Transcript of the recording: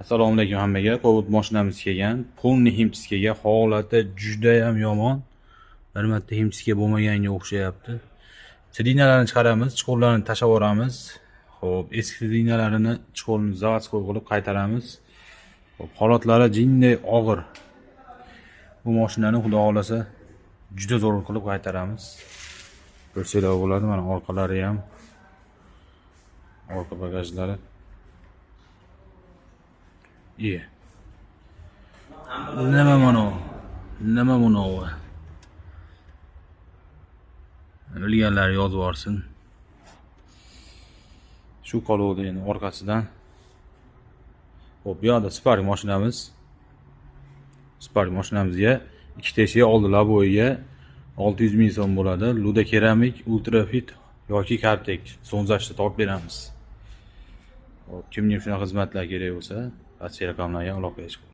Assalomu alaykum hammaga. Cobalt mashinamiz kelgan. Polni himskiga holati juda ham yomon. Bir marta himskiga bo'lmaganga o'xshayapti. Sidinalarni chiqaramiz, chuqurlarni tashlab yuboramiz. Xo'p, eski sidinalarini chuqurni zavodskoy qilib qaytaramiz. Xo'p, holatlari jinday og'ir. Bu mashinani xudo xolasa juda zo'r qilib qaytaramiz. Ko'rsanglar bo'ladi, mana orqalari ham, orqa bagajlari. Nima mana? Bilganlar yozib yuborsin. Shu qoluvdi endi orqasidan. Xo'p, bu yoqda Spark mashinamiz. Spark mashinamizga ikkita eshik oldilar bo'yiga 600 ming so'm bo'ladi. Luda keramik, ultrafit yoki Kartek sonzashda topib beramiz. Xo'p, kimga shunaqa xizmatlar kerak bo'lsa, pastki raqamlarga aloqa qiling.